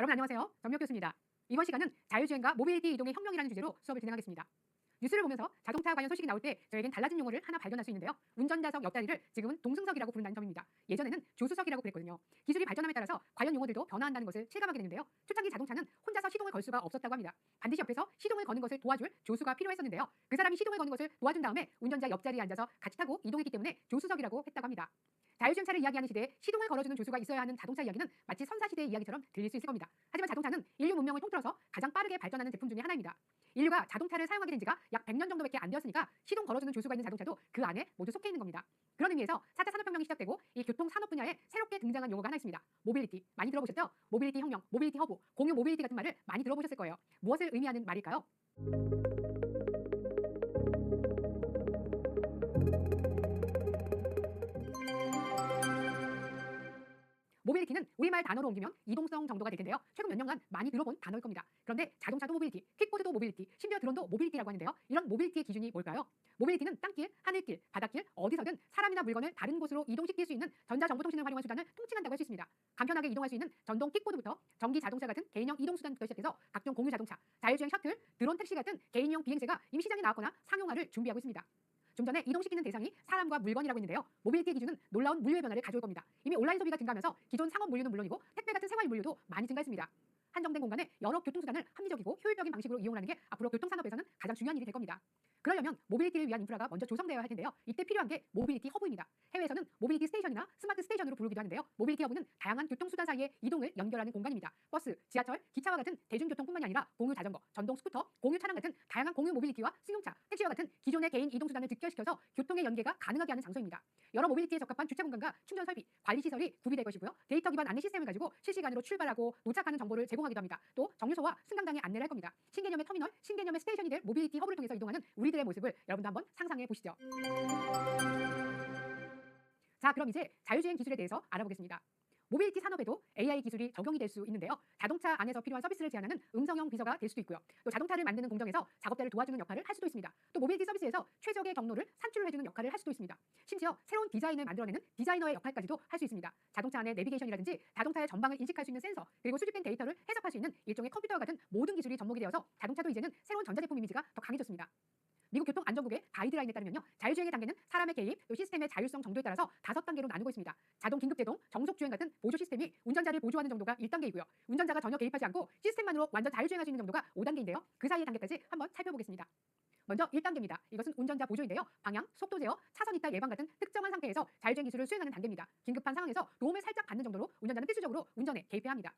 여러분 안녕하세요. 정미옥 교수입니다. 이번 시간은 자율주행과 모빌리티 이동의 혁명이라는 주제로 수업을 진행하겠습니다. 뉴스를 보면서 자동차 관련 소식이 나올 때 저에겐 달라진 용어를 하나 발견할 수 있는데요. 운전자석 옆자리를 지금은 동승석이라고 부른다는 점입니다. 예전에는 조수석이라고 그랬거든요. 기술이 발전함에 따라서 관련 용어들도 변화한다는 것을 실감하게 되는데요. 초창기 자동차는 혼자서 시동을 걸 수가 없었다고 합니다. 반드시 옆에서 시동을 거는 것을 도와줄 조수가 필요했었는데요. 그 사람이 시동을 거는 것을 도와준 다음에 운전자 옆자리에 앉아서 같이 타고 이동했기 때문에 조수석이라고 했다고 합니다. 자율주행차를 이야기하는 시대에 시동을 걸어주는 조수가 있어야 하는 자동차 이야기는 마치 선사시대의 이야기처럼 들릴 수 있을 겁니다. 하지만 자동차는 인류 문명을 통틀어서 가장 빠르게 발전하는 제품 중에 하나입니다. 인류가 자동차를 사용하게 된 지가 약 100년 정도밖에 안 되었으니까 시동 걸어주는 조수가 있는 자동차도 그 안에 모두 속해 있는 겁니다. 그런 의미에서 4차 산업혁명이 시작되고 이 교통산업 분야에 새롭게 등장한 용어가 하나 있습니다. 모빌리티. 많이 들어보셨죠? 모빌리티 혁명, 모빌리티 허브, 공유 모빌리티 같은 말을 많이 들어보셨을 거예요. 무엇을 의미하는 말일까요? 모빌리티는 우리말 단어로 옮기면 이동성 정도가 될 텐데요. 최근 몇 년간 많이 들어본 단어일 겁니다. 그런데 자동차도 모빌리티, 킥보드도 모빌리티, 심지어 드론도 모빌리티라고 하는데요. 이런 모빌리티의 기준이 뭘까요? 모빌리티는 땅길, 하늘길, 바닷길, 어디서든 사람이나 물건을 다른 곳으로 이동시킬 수 있는 전자정보통신을 활용한 수단을 통칭한다고 할 수 있습니다. 간편하게 이동할 수 있는 전동 킥보드부터 전기 자동차 같은 개인형 이동수단부터 시작해서 각종 공유 자동차, 자율주행 셔틀, 드론 택시 같은 개인용 비행체가 이미 시장에 나왔거나 상용화를 준비하고 있습니다. 좀 전에 이동시키는 대상이 사람과 물건이라고 했는데요. 모빌리티의 기준은 놀라운 물류의 변화를 가져올 겁니다. 이미 온라인 소비가 증가하면서 기존 상업 물류는 물론이고 택배 같은 생활 물류도 많이 증가했습니다. 한정된 공간에 여러 교통수단을 합리적이고 효율적인 방식으로 이용하는 게 앞으로 교통산업에서는 가장 중요한 일이 될 겁니다. 그러려면 모빌리티를 위한 인프라가 먼저 조성되어야 할 텐데요. 이때 필요한 게 모빌리티 허브입니다. 해외에서는 모빌리티 스테이션이나 스마트 스테이션으로 부르기도 하는데요. 모빌리티 허브는 다양한 교통수단 사이의 이동을 연결하는 공간입니다. 버스, 지하철, 기차와 같은 대중교통뿐만이 아니라 공유 자전거, 전동 스쿠터, 공유 차량 같은 다양한 공유 모빌리티와 승용차, 택시와 같은 기존의 개인 이동수단을 직결시켜서 교통의 연계가 가능하게 하는 장소입니다. 여러 모빌리티에 적합한 주차 공간과 충전 설비, 관리 시설이 구비될 것이고요. 데이터 기반 안내 시스템을 가지고 실시간으로 출발하고 도착하는 정보를 제공하기도 합니다. 또 정류소와 승강장에 안내를 할 겁니다. 신개념의 터미널, 신개념의 스테이션이 될 모빌리티 허브를 통해서 이동하는 우리들의 모습을 여러분도 한번 상상해 보시죠. 자, 그럼 이제 자율주행 기술에 대해서 알아보겠습니다. 모빌리티 산업에도 AI 기술이 적용이 될 수 있는데요. 자동차 안에서 필요한 서비스를 제한하는 음성형 비서가 될 수도 있고요. 또 자동차를 만드는 공정에서 작업자를 도와주는 역할을 할 수도 있습니다. 또 모빌리티 서비스에서 최적의 경로를 산출을 해주는 역할을 할 수도 있습니다. 심지어 새로운 디자인을 만들어내는 디자이너의 역할까지도 할 수 있습니다. 자동차 안의 내비게이션이라든지 자동차의 전방을 인식할 수 있는 센서, 그리고 수집된 데이터를 해석할 수 있는 일종의 컴퓨터와 같은 모든 기술이 접목이 되어서 자동차도 이제는 새로운 전자제품 이미지가 더 강해졌습니다. 미국 교통안전국의 가이드라인에 따르면요. 자율주행의 단계는 사람의 개입, 또 시스템의 자율성 정도에 따라서 5단계로 나누고 있습니다. 자동 긴급제동, 정속주행 같은 보조 시스템이 운전자를 보조하는 정도가 1단계이고요. 운전자가 전혀 개입하지 않고 시스템만으로 완전 자율주행할 수 있는 정도가 5단계인데요. 그 사이의 단계까지 한번 살펴보겠습니다. 먼저 1단계입니다. 이것은 운전자 보조인데요. 방향, 속도 제어, 차선 이탈 예방 같은 특정한 상태에서 자율주행 기술을 수행하는 단계입니다. 긴급한 상황에서 도움을 살짝 받는 정도로 운전자는 필수적으로 운전에 개입해야 합니다.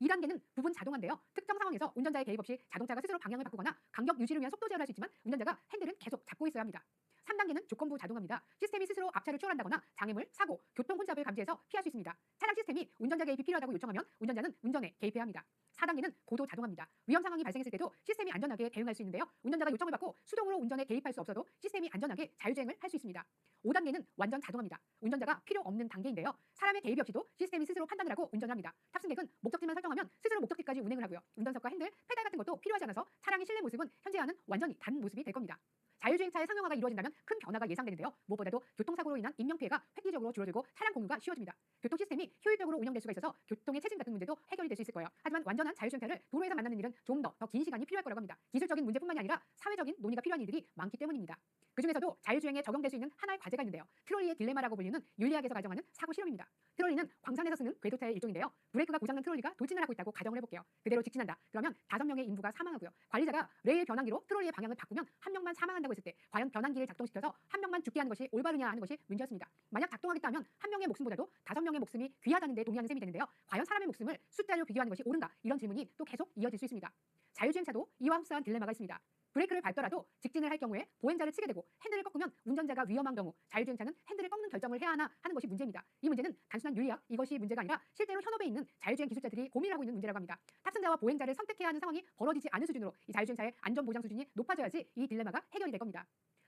2단계는 부분 자동화인데요. 특정 상황에서 운전자의 개입 없이 자동차가 스스로 방향을 바꾸거나 간격 유지를 위한 속도 제어를 할 수 있지만 운전자가 핸들은 계속 잡고 있어야 합니다. 3단계는 조건부 자동화입니다. 시스템이 스스로 앞차를 추월한다거나 장애물, 사고, 교통 혼잡을 감지해서 피할 수 있습니다. 차량 시스템이 운전자 개입이 필요하다고 요청하면 운전자는 운전에 개입해야 합니다. 4단계는 고도 자동화입니다. 위험 상황이 발생했을 때도 시스템이 안전하게 대응할 수 있는데요. 운전자가 요청을 받고 수동으로 운전에 개입할 수 없어도 시스템이 안전하게 자율주행을 할 수 있습니다. 5단계는 완전 자동화입니다. 운전자가 필요 없는 단계인데요. 사람의 개입이 없이도 시스템이 스스로 판단을 하고 운전을 합니다. 탑승객은 목적지만 설정하면 스스로 목적지까지 운행을 하고요. 운전석과 핸들, 페달 같은 것도 필요하지 않아서 차량의 실내 모습은 현재와는 완전히 다른 모습이 될 겁니다. 자율주행차의 상용화가 이루어진다면 큰 변화가 예상되는데요. 무엇보다도 교통사고로 인한 인명피해가 획기적으로 줄어들고 차량 공유가 쉬워집니다. 교통 시스템이 효율적으로 운영될 수가 있어서 교통의 체증 같은 문제도 해결이 될 수 있을 거예요. 하지만 완전한 자율주행차를 도로에서 만나는 일은 좀 더 긴 시간이 필요할 거라고 합니다. 기술적인 문제뿐만이 아니라 사회적인 논의가 필요한 일들이 많기 때문입니다. 그중에서도 자율주행에 적용될 수 있는 하나의 과제가 있는데요. 트롤리의 딜레마라고 불리는 윤리학에서 가정하는 사고 실험입니다. 트롤리는 광산에서 쓰는 궤도차의 일종인데요. 브레이크가 고장난 트롤리가 돌진을 하고 있다고 가정을 해볼게요. 그대로 직진한다. 그러면 5명의 인부가 사망하고요. 관리자가 레일 변환기로 트롤리의 방향을 바꾸면 1명만 사망한다고 했을 때 과연 변환기를 작동시켜서 1명만 죽게 하는 것이 올바르냐 하는 것이 문제였습니다. 만약 작동하겠다 하면 1명의 목숨보다도 5명의 목숨이 귀하다는 데 동의하는 셈이 되는데요. 과연 사람의 목숨을 숫자로 비교하는 것이 옳은가? 이런 질문이 또 계속 이어질 수 있습니다. 자율주행차도 이와 흡사한 딜레마가 있습니다. 브레이크를 밟더라도 직진을 할 경우에 보행자를 치게 되고 핸들을 꺾으면 운전자가 위험한 경우 자율주행차는 핸들을 꺾는 결정을 해야 하나 하는 것이 문제입니다. 이 문제는 단순한 윤리학 이것이 문제가 아니라 실제로 현업에 있는 자율주행 기술자들이 고민을 하고 있는 문제라고 합니다. 탑승자와 보행자를 선택해야 하는 상황이 벌어지지 않은 수준으로 이 자율주행차의 안전보장 수준이 높아져야지 이 딜레마가 해결이 될 겁니다.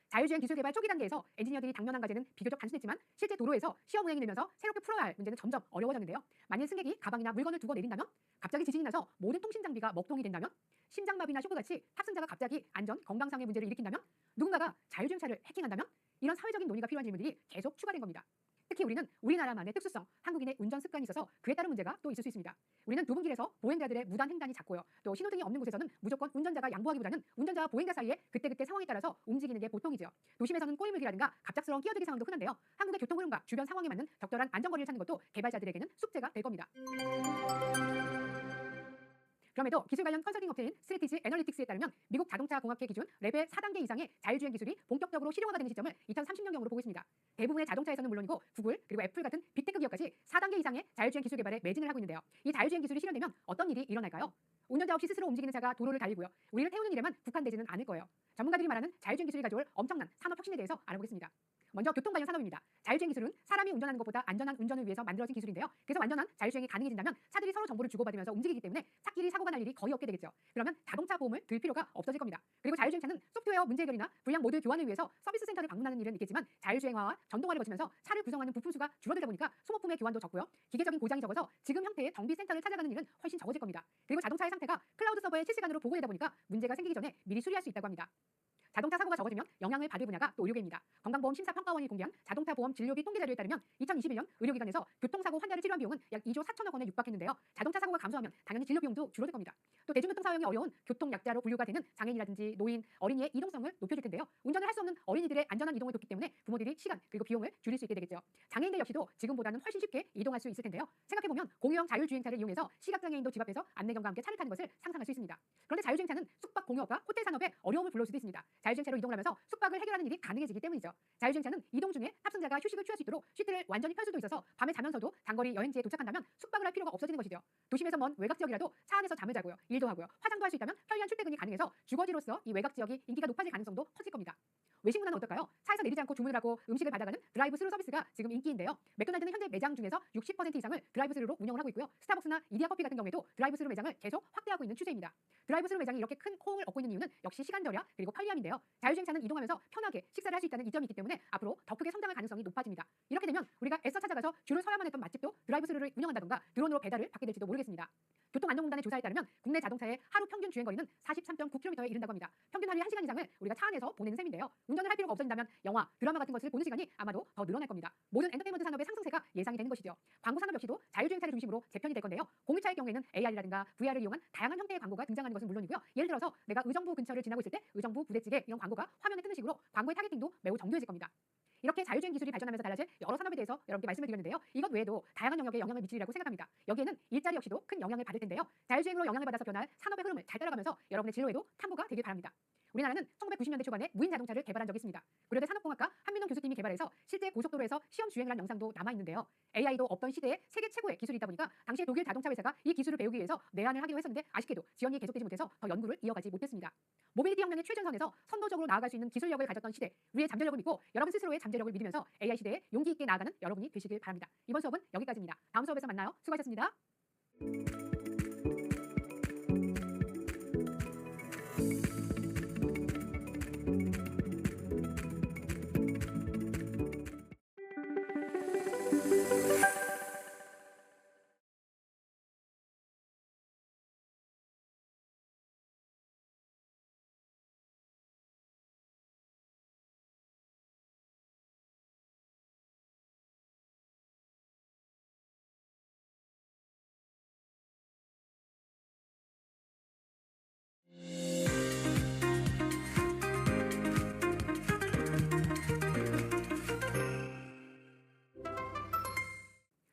자율주행 기술 개발 초기 단계에서 엔지니어들이 당면한 과제는 비교적 단순했지만 실제 도로에서 시험 운행이 되면서 새롭게 풀어야 할 문제는 점점 어려워졌는데요. 만일 승객이 가방이나 물건을 두고 내린다면, 갑자기 지진이 나서 모든 통신 장비가 먹통이 된다면, 심장마비나 쇼크같이 탑승자가 갑자기 안전, 건강상의 문제를 일으킨다면, 누군가가 자율주행차를 해킹한다면, 이런 사회적인 논의가 필요한 질문들이 계속 추가된 겁니다. 특히 우리는 우리나라만의 특수성, 한국인의 운전 습관이 있어서 그에 따른 문제가 또 있을 수 있습니다. 우리는 좁은 길에서 보행자들의 무단 횡단이 잦고요. 또 신호등이 없는 곳에서는 무조건 운전자가 양보하기보다는 운전자와 보행자 사이에 그때그때 상황에 따라서 움직이는 게 보통이죠. 도심에서는 꼬리물기라든가 갑작스러운 끼어들기 상황도 흔한데요. 한국의 교통 흐름과 주변 상황에 맞는 적절한 안전거리를 찾는 것도 개발자들에게는 숙제가 될 겁니다. 그럼에도 기술 관련 컨설팅 업체인 스트래티지 애널리틱스에 따르면 미국 자동차 공학회 기준 레벨 4단계 이상의 자율주행 기술이 본격적으로 실용화가 되는 시점을 2030년경으로 보고 있습니다. 대부분의 자동차에서는 물론이고 구글 그리고 애플 같은 빅테크 기업까지 4단계 이상의 자율주행 기술 개발에 매진을 하고 있는데요. 이 자율주행 기술이 실현되면 어떤 일이 일어날까요? 운전자 없이 스스로 움직이는 차가 도로를 달리고요. 우리를 태우는 일에만 국한되지는 않을 거예요. 전문가들이 말하는 자율주행 기술이 가져올 엄청난 산업 혁신에 대해서 알아보겠습니다. 먼저 교통 관련 산업입니다. 자율주행 기술은 사람이 운전하는 것보다 안전한 운전을 위해서 만들어진 기술인데요. 그래서 완전한 자율주행이 가능해진다면 차들이 서로 정보를 주고받으면서 움직이기 때문에 차끼리 사고가 날 일이 거의 없게 되겠죠. 그러면 자동차 보험을 들 필요가 없어질 겁니다. 그리고 자율주행차는 소프트웨어 문제 해결이나 불량 모듈 교환을 위해서 서비스 센터를 방문하는 일은 있겠지만 자율주행화와 전동화를 거치면서 차를 구성하는 부품 수가 줄어들다 보니까 소모품의 교환도 적고요. 기계적인 고장이 적어서 지금 형태의 정비센터를 찾아가는 일은 훨씬 적어질 겁니다. 그리고 자동차의 상태가 클라우드 서버에 실시간으로 보고되다 보니까 문제가 생기기 전에 미리 수리할 수 있다고 합니다. 자동차 사고가 적어지면 영향을 받을 분야가 또 의료계입니다. 건강보험 심사평가원이 공개한 자동차 보험 진료비 통계 자료에 따르면 2021년 의료기관에서 교통사고 환자를 치료한 비용은 약 2조 4천억 원에 육박했는데요. 자동차 사고가 감소하면 당연히 진료 비용도 줄어들 겁니다. 또 대중교통 사용이 어려운 교통약자로 분류가 되는 장애인이라든지 노인, 어린이의 이동성을 높여줄 텐데요. 운전을 할 수 없는 어린이들의 안전한 이동을 돕기 때문에 부모들이 시간 그리고 비용을 줄일 수 있게 되겠죠. 장애인들 역시도 지금보다는 훨씬 쉽게 이동할 수 있을 텐데요. 생각해보면 공유형 자율주행차를 이용해서 시각장애인도 집 앞에서 안내견과 함께 차를 타는 것을 상상할 수 있습니다. 그런데 자율주행차는 숙박 공유업과 호텔 산업에 어려움을 불러올 수도 있습니다. 자율주행차로 이동을 하면서 숙박을 해결하는 일이 가능해지기 때문이죠. 자율주행차는 이동 중에 탑승자가 휴식을 취할 수 있도록 시트를 완전히 펼 수도 있어서 밤에 자면서도 장거리 여행지에 도착한다면 숙박을 할 필요가 없어지는 것이죠. 도심에서 먼 외곽 지역이라도 차 안에서 잠을 자고요. 일도 하고요. 화장도 할 수 있다면 편리한 출퇴근이 가능해서 주거지로서 이 외곽 지역이 인기가 높아질 가능성도 커질 겁니다. 외식 문화는 어떨까요? 차에서 내리지 않고 주문을 하고 음식을 받아가는 드라이브 스루 서비스가 지금 인기인데요. 맥도날드는 현재 매장 중에서 60% 이상을 드라이브 스루로 운영을 하고 있고요. 스타벅스나 이디야 커피 같은 경우에도 드라이브 스루 매장을 계속 확대하고 있는 추세입니다. 드라이브 스루 매장이 이렇게 큰 호응을 얻고 있는 이유는 역시 시간 절약 그리고 편리함인데요. 자율주행차는 이동하면서 편하게 식사를 할 수 있다는 이점이 있기 때문에 앞으로 더 크게 성장할 가능성이 높아집니다. 이렇게 되면 우리가 애써 찾아가서 줄을 서야만 했던 맛집도 드라이브 스루를 운영한다던가 드론으로 배달을 받게 될지도 모르겠습니다. 교통안전공단의 조사에 따르면 국내 자동차의 하루 평균 주행거리는 43.9km에 이른다고 합니다. 평균 하루에 1시간 이상을 우리가 차 안에서 보내는 셈인데요. 운전을 할 필요가 없어진다면 영화, 드라마 같은 것을 보는 시간이 아마도 더 늘어날 겁니다. 모든 엔터테인먼트 산업의 상승세가 예상이 되는 것이죠. 광고 산업 역시도 자율주행차를 중심으로 재편이 될 건데요. 공유차의 경우에는 AR이라든가 VR을 이용한 다양한 형태의 광고가 등장하는 것은 물론이고요. 예를 들어서 내가 의정부 근처를 지나고 있을 때 의정부 부대찌개 이런 광고가 화면에 뜨는 식으로 광고의 타겟팅도 매우 정교해질 겁니다. 이렇게 자율주행 기술이 발전하면서 달라질 여러 산업에 대해서 여러분께 말씀을 드렸는데요. 이것 외에도 다양한 영역에 영향을 미치리라고 생각합니다. 여기에는 일자리 역시도 큰 영향을 받을 텐데요. 자율주행으로 영향을 받아서 변할 산업의 흐름을 잘 따라가면서 여러분의 진로에도 탐구가 되길 바랍니다. 우리나라는 1990년대 초반에 무인 자동차를 개발한 적이 있습니다. 고려대 산업공학과 한민동 교수님이 개발해서 실제 고속도로에서 시험 주행을 한 영상도 남아있는데요. AI도 없던 시대에 세계 최고의 기술이다 보니까 당시 독일 자동차 회사가 이 기술을 배우기 위해서 내한을 하기로 했었는데 아쉽게도 지원이 계속되지 못해서 더 연구를 이어가지 못했습니다. 모빌리티 혁명의 최전선에서 선도적으로 나아갈 수 있는 기술력을 가졌던 시대, 우리의 잠재력을 믿고 여러분 스스로의 잠재력을 믿으면서 AI 시대에 용기 있게 나아가는 여러분이 되시길 바랍니다. 이번 수업은 여기까지입니다. 다음 수업에서 만나요. 수고하셨습니다.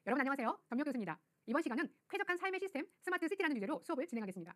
여러분 안녕하세요. 전명 교수입니다. 이번 시간은 쾌적한 삶의 시스템 스마트 시티라는 주제로 수업을 진행하겠습니다.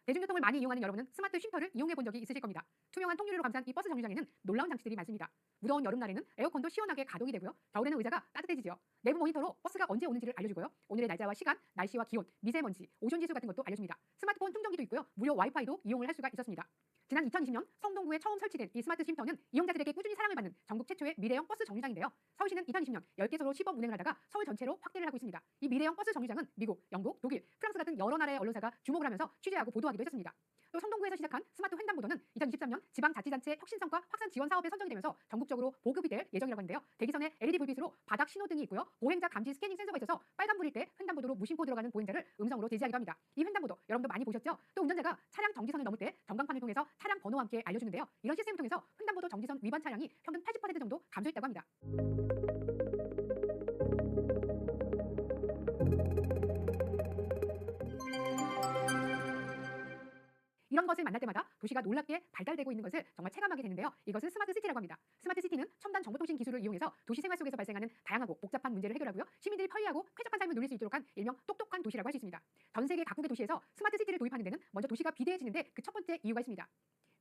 대중교통을 많이 이용하는 여러분은 스마트 쉼터를 이용해 본 적이 있으실 겁니다. 투명한 통유리로 감싼 이 버스 정류장에는 놀라운 장치들이 많습니다. 무더운 여름날에는 에어컨도 시원하게 가동이 되고요. 겨울에는 의자가 따뜻해지죠. 내부 모니터로 버스가 언제 오는지를 알려주고요. 오늘의 날짜와 시간, 날씨와 기온, 미세먼지, 오존 지수 같은 것도 알려줍니다. 스마트폰 충전기도 있고요. 무료 와이파이도 이용을 할 수가 있었습니다. 지난 2020년 성동구에 처음 설치된 이 스마트 쉼터는 이용자들에게 꾸준히 사랑을 받는 전국 최초의 미래형 버스 정류장인데요. 서울시는 2020년 10개소로 시범 운행을 하다가 서울 전체로 확대를 하고 있습니다. 이 미래형 버스 정류장은 미국, 영국, 독일, 프랑스 같은 여러 나라의 언론사가 주목을 하면서 취재하고 보도하기도 했었습니다. 또 성동구에서 시작한 스마트 횡단보도는 2023년 지방자치단체 혁신성과 확산 지원 사업에 선정이 되면서 전국적으로 보급이 될 예정이라고 하는데요. 대기선에 LED 불빛으로 바닥 신호등이 있고요. 보행자 감지 스캐닝 센서가 있어서 빨간불일 때 횡단보도로 무심코 들어가는 보행자를 음성으로 제지하기도 합니다. 이 횡단보도 여러분도 많이 보셨죠? 또 운전자가 차량 정지선을 넘을 때 전광판을 통해서 차량 번호와 함께 알려주는데요. 이런 시스템을 통해서 횡단보도 정지선 위반 차량이 평균 80% 정도 감소했다고 합니다. 것을 만날 때마다 도시가 놀랍게 발달되고 있는 것을 정말 체감하게 되는데요. 이것을 스마트 시티라고 합니다. 스마트 시티는 첨단 정보통신 기술을 이용해서 도시 생활 속에서 발생하는 다양하고 복잡한 문제를 해결하고요. 시민들이 편리하고 쾌적한 삶을 누릴 수 있도록 한 일명 똑똑한 도시라고 할 수 있습니다. 전 세계 각국의 도시에서 스마트 시티를 도입하는 데는 먼저 도시가 비대해지는데 그 첫 번째 이유가 있습니다.